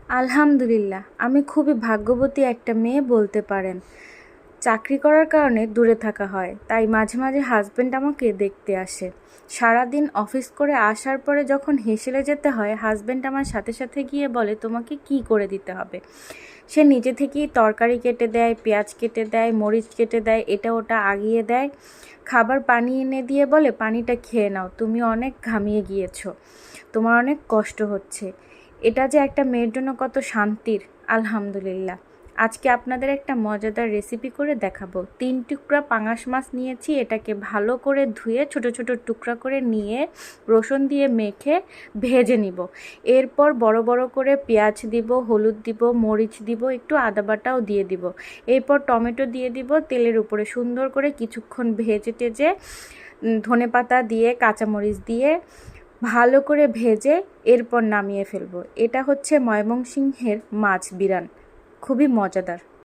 আলহামদুলিল্লাহ, আমি খুবই ভাগ্যবতী একটা মেয়ে বলতে পারেন। চাকরি করার কারণে দূরে থাকা হয়, তাই মাঝে মাঝে হাজব্যান্ড আমাকে দেখতে আসে। সারাদিন অফিস করে আসার পরে যখন হেসেলে যেতে হয়, হাজব্যান্ড আমার সাথে সাথে গিয়ে বলে তোমাকে কি করে দিতে হবে। সে নিজে থেকেই তরকারি কেটে দেয়, পেঁয়াজ কেটে দেয়, মরিচ কেটে দেয়, এটা ওটা আগিয়ে দেয়, খাবার পানি এনে দিয়ে বলে পানিটা খেয়ে নাও, তুমি অনেক ঘামিয়ে গিয়েছো, তোমার অনেক কষ্ট হচ্ছে। এটা যে একটা মেয়ের জন্য কত শান্তির। আলহামদুলিল্লাহ। আজকে আপনাদের একটা মজাদার রেসিপি করে দেখাবো। 3 টুকরা পাঙাশ মাছ নিয়েছি, এটাকে ভালো করে ধুয়ে ছোট ছোট টুকরা করে নিয়ে রসুন দিয়ে মেখে ভেজে নিব। এরপর বড় বড় করে পেঁয়াজ দিব, হলুদ দিব, মরিচ দিব, একটু আদা বাটাও দিয়ে দিব। এরপর টমেটো দিয়ে দিব, তেলের উপরে সুন্দর করে কিছুক্ষণ ভেজে টেজে ধনেপাতা দিয়ে কাঁচামরিচ দিয়ে ভালো করে ভেজে এরপর নামিয়ে ফেলবো। এটা হচ্ছে ময়মনসিংহের মাছ বিরান, খুবই মজাদার।